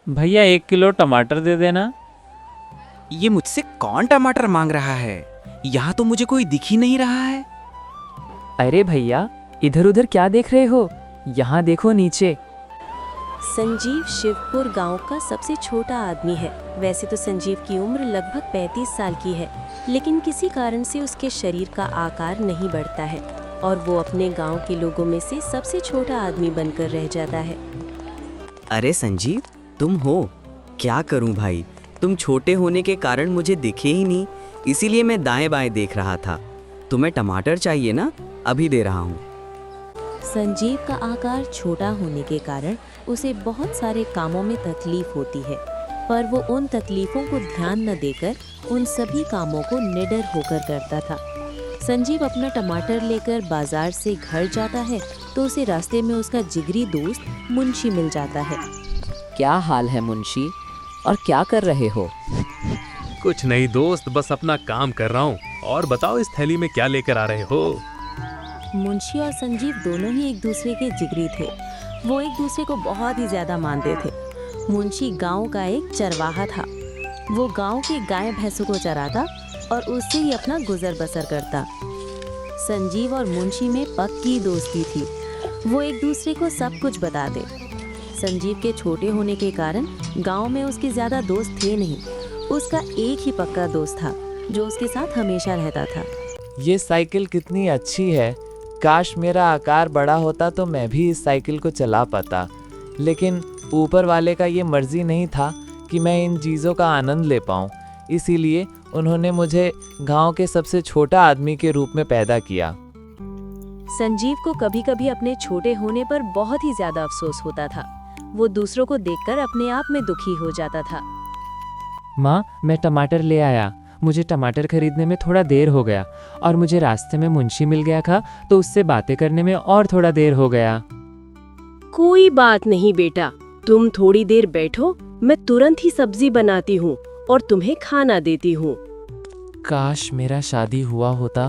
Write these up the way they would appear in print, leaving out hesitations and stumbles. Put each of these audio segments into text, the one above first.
भैया 1 किलो टमाटर दे देना। ये मुझसे कौन टमाटर मांग रहा है? यहाँ तो मुझे कोई दिख ही नहीं रहा है। अरे भैया, इधर उधर क्या देख रहे हो? यहाँ देखो नीचे। संजीव शिवपुर गांव का सबसे छोटा आदमी है। वैसे तो संजीव की उम्र लगभग 35 साल की है, लेकिन किसी कारण से उसके शरीर का आकार नहीं बढ़ता है और वो अपने गांव के लोगों में से सबसे छोटा आदमी बनकर रह जाता है। अरे संजीव, तुम हो? क्या करूं भाई, तुम छोटे होने के कारण मुझे दिखे ही नहीं, इसीलिए मैं दाएं बाएं देख रहा था। तुम्हें टमाटर चाहिए ना? अभी दे रहा हूँ। संजीव का आकार छोटा होने के कारण उसे बहुत सारे कामों में तकलीफ होती है, पर वो उन तकलीफों को ध्यान न देकर उन सभी कामों को निडर होकर करता था। संजीव अपना टमाटर लेकर बाजार से घर जाता है तो उसे रास्ते में उसका जिगरी दोस्त मुंशी मिल जाता है। क्या हाल है मुंशी, और क्या कर रहे हो? कुछ नहीं दोस्त, बस अपना काम कर रहा हूँ। और बताओ, इस थैली में क्या लेकर आ रहे हो? मुंशी और संजीव दोनों ही एक दूसरे के जिगरी थे। वो एक दूसरे को बहुत ही ज्यादा मानते थे। मुंशी गांव का एक चरवाहा था। वो गांव के गाय भैंसों को चराता और उससे ही अपना गुजर बसर करता। संजीव और मुंशी में पक्की दोस्ती थी। वो एक दूसरे को सब कुछ बताते। संजीव के छोटे होने के कारण गांव में उसके ज्यादा दोस्त थे नहीं। उसका एक ही पक्का दोस्त था जो उसके साथ हमेशा रहता था। ये साइकिल कितनी अच्छी है। काश मेरा आकार बड़ा होता तो मैं भी इस साइकिल को चला पाता, लेकिन ऊपर वाले का ये मर्जी नहीं था कि मैं इन चीज़ों का आनंद ले पाऊँ। इसीलिए उन्होंने मुझे गांव के सबसे छोटा आदमी के रूप में पैदा किया। संजीव को कभी-कभी अपने छोटे होने पर बहुत ही ज्यादा अफसोस होता था। वो दूसरों को देखकर अपने आप में दुखी हो जाता था। माँ, मैं टमाटर ले आया। मुझे टमाटर खरीदने में थोड़ा देर हो गया और मुझे रास्ते में मुंशी मिल गया था तो उससे बातें करने में और थोड़ा देर हो गया। कोई बात नहीं बेटा, तुम थोड़ी देर बैठो, मैं तुरंत ही सब्जी बनाती हूँ और तुम्हें खाना देती हूँ। काश मेरा शादी हुआ होता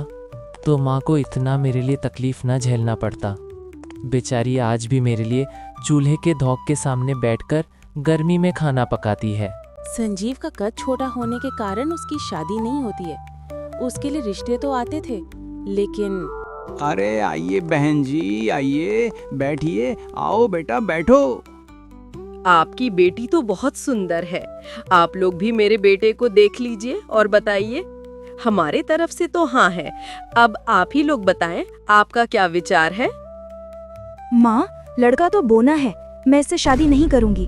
तो माँ को इतना मेरे लिए तकलीफ न झेलना पड़ता। बेचारी आज भी मेरे लिए चूल्हे के धौक के सामने बैठकर गर्मी में खाना पकाती है। संजीव का कद छोटा होने के कारण उसकी शादी नहीं होती है। उसके लिए रिश्ते तो आते थे, लेकिन अरे आइए बहन जी, आइए बैठिए। आओ बेटा बैठो। आपकी बेटी तो बहुत सुंदर है। आप लोग भी मेरे बेटे को देख लीजिए और बताइए। हमारे तरफ से तो हाँ है। अब आप ही लोग बताएं, आपका क्या विचार है? माँ, लड़का तो बोना है, मैं इससे शादी नहीं करूंगी।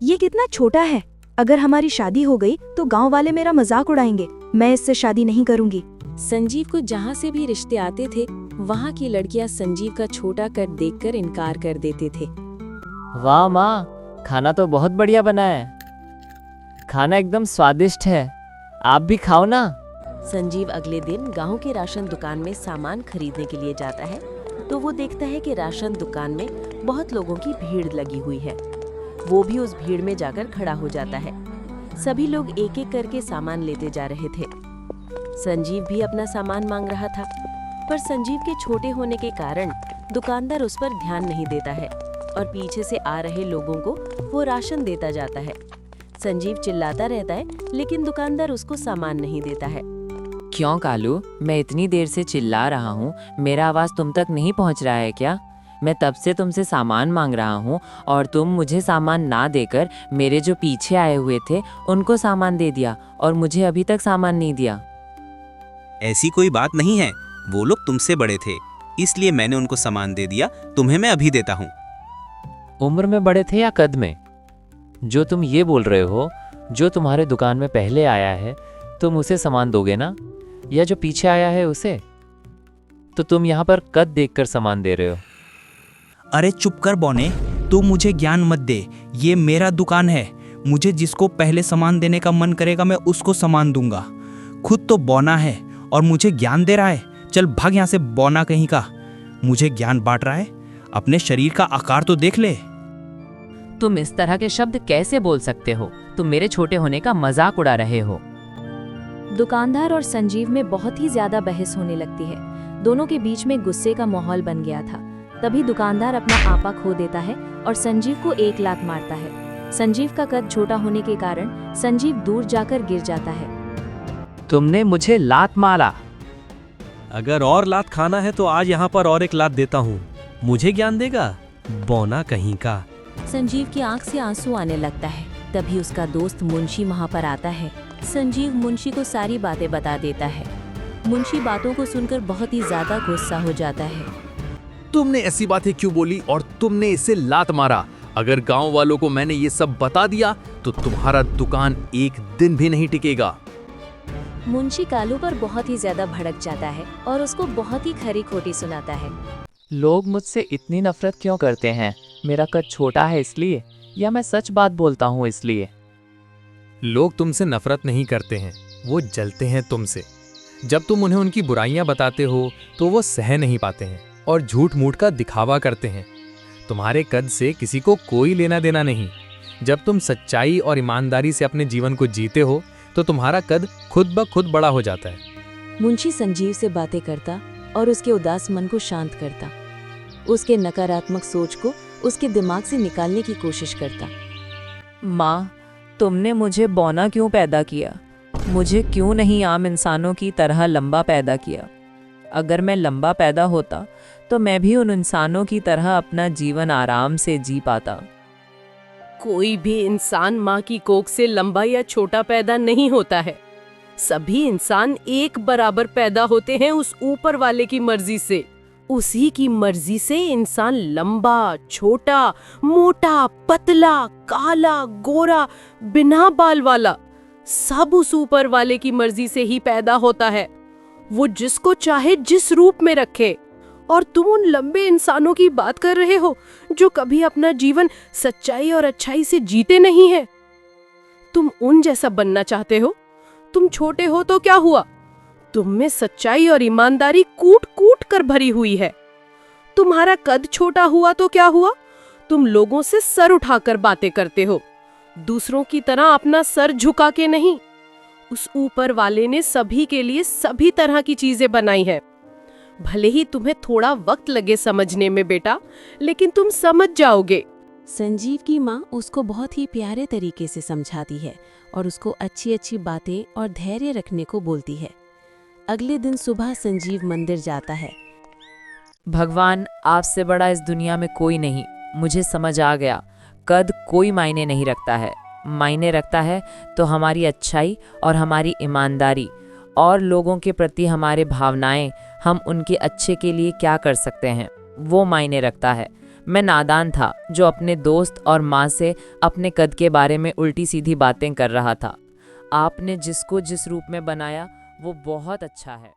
ये कितना छोटा है। अगर हमारी शादी हो गई तो गांव वाले मेरा मजाक उड़ाएंगे। मैं इससे शादी नहीं करूंगी। संजीव को जहाँ से भी रिश्ते आते थे, वहाँ की लड़कियाँ संजीव का छोटा कद देखकर इनकार कर देते थे। वाह माँ, खाना तो बहुत बढ़िया बना है। खाना एकदम स्वादिष्ट है, आप भी खाओ ना। संजीव अगले दिन गांव के राशन दुकान में सामान खरीदने के लिए जाता है तो वो देखता है कि राशन दुकान में बहुत लोगों की भीड़ लगी हुई है। वो भी उस भीड़ में जाकर खड़ा हो जाता है। सभी लोग एक एक करके सामान लेते जा रहे थे। संजीव भी अपना सामान मांग रहा था, पर संजीव के छोटे होने के कारण दुकानदार उस पर ध्यान नहीं देता है और पीछे से आ रहे लोगों को वो राशन देता जाता है। संजीव चिल्लाता रहता है, लेकिन दुकानदार उसको सामान नहीं देता है। क्यों कालू, मैं इतनी देर से चिल्ला रहा हूँ, मेरा आवाज तुम तक नहीं पहुँच रहा है क्या? मैं तब से तुमसे सामान मांग रहा हूँ और तुम मुझे सामान ना देकर मेरे जो पीछे आए हुए थे उनको सामान दे दिया और मुझे अभी तक सामान नहीं दिया। ऐसी कोई बात नहीं है, वो लोग तुमसे बड़े थे इसलिए मैंने उनको सामान दे दिया। तुम्हें मैं अभी देता हूँ। उम्र में बड़े थे या कद में? जो तुम ये बोल रहे हो, जो तुम्हारे दुकान में पहले आया है तुम उसे सामान दोगे ना, या जो पीछे आया है उसे? तो तुम यहाँ पर कद देखकर सामान दे रहे हो। अरे चुप कर बौने, तू मुझे ज्ञान मत दे। ये मेरा दुकान है। मुझे जिसको पहले सामान देने का मन करेगा मैं उसको सामान दूंगा। खुद तो बौना है और मुझे ज्ञान दे रहा है। चल भाग यहाँ से बौना कहीं का। मुझे ज्ञान बांट रहा है। अपने शरीर का आकार तो देख ले। तुम इस तरह के शब्द कैसे बोल सकते हो? तुम मेरे छोटे होने का मजाक उड़ा रहे हो। दुकानदार और संजीव में बहुत ही ज्यादा बहस होने लगती है। दोनों के बीच में गुस्से का माहौल बन गया था। तभी दुकानदार अपना आपा खो देता है और संजीव को 1 लात मारता है। संजीव का कद छोटा होने के कारण संजीव दूर जाकर गिर जाता है। तुमने मुझे लात मारा। अगर और लात खाना है तो आज यहाँ पर और एक लात देता हूँ। मुझे ज्ञान देगा, बौना कहीं का। संजीव की आंख से आंसू आने लगता है। तभी उसका दोस्त मुंशी वहाँ पर आता है। संजीव मुंशी को सारी बातें बता देता है। मुंशी बातों को सुनकर बहुत ही ज्यादा गुस्सा हो जाता है। तुमने ऐसी बातें क्यों बोली और तुमने इसे लात मारा? अगर गांव वालों को मैंने ये सब बता दिया तो तुम्हारा दुकान एक दिन भी नहीं टिकेगा। मुंशी कालू पर बहुत ही ज्यादा भड़क जाता है और उसको बहुत ही खरी खोटी सुनाता है। लोग मुझसे इतनी नफरत क्यों करते हैं? मेरा कद छोटा है इसलिए, या मैं सच बात बोलता हूँ इसलिए? लोग तुमसे नफरत नहीं करते हैं, वो जलते हैं तुमसे। जब तुम उन्हें उनकी बुराइयां बताते हो तो वो सह नहीं पाते हैं और झूठ मूठ का दिखावा करते हैं। तुम्हारे कद से किसी को कोई लेना देना नहीं। जब तुम सच्चाई और ईमानदारी से अपने जीवन को जीते हो तो तुम्हारा कद खुद ब खुद बड़ा हो जाता है। मुंशी संजीव से बातें करता और उसके उदास मन को शांत करता। उसके नकारात्मक सोच को उसके दिमाग से निकालने की कोशिश करता। माँ, तुमने मुझे बौना क्यों पैदा किया? मुझे क्यों नहीं आम इंसानों की तरह लंबा पैदा किया? अगर मैं लंबा पैदा होता तो मैं भी उन इंसानों की तरह अपना जीवन आराम से जी पाता। कोई भी इंसान माँ की कोख से लंबा या छोटा पैदा नहीं होता है। सभी इंसान एक बराबर पैदा होते हैं उस ऊपर वाले की मर्जी से। उसी की मर्जी से इंसान लंबा, छोटा, मोटा, पतला, काला, गोरा, बिना बाल वाला, सब उस ऊपर वाले की मर्जी से ही पैदा होता है। वो जिसको चाहे जिस रूप में रखे। और तुम उन लंबे इंसानों की बात कर रहे हो जो कभी अपना जीवन सच्चाई और अच्छाई से जीते नहीं है। तुम उन जैसा बनना चाहते हो। तुम छोटे हो तो क्या हुआ? तुम में सच्चाई और ईमानदारी कूट कूट कर भरी हुई है। तुम्हारा कद छोटा हुआ तो क्या हुआ? तुम लोगों से सर उठाकर बातें करते हो, दूसरों की तरह अपना सर झुका के नहीं। उस ऊपर वाले ने सभी के लिए सभी तरह की चीजें बनाई है। भले ही तुम्हें थोड़ा वक्त लगे समझने में बेटा, लेकिन तुम समझ जाओगे। संजीव की माँ उसको बहुत ही प्यारे तरीके से समझाती है और उसको अच्छी अच्छी बातें और धैर्य रखने को बोलती है। अगले दिन सुबह संजीव मंदिर जाता है। भगवान, आपसे बड़ा इस दुनिया में कोई नहीं। मुझे समझ आ गया, कद कोई मायने नहीं रखता है। मायने रखता है तो हमारी अच्छाई और हमारी ईमानदारी और लोगों के प्रति हमारे भावनाएं, हम उनके अच्छे के लिए क्या कर सकते हैं, वो मायने रखता है। मैं नादान था जो अपने दोस्त और माँ से अपने कद के बारे में उल्टी सीधी बातें कर रहा था। आपने जिसको जिस रूप में बनाया वो बहुत अच्छा है।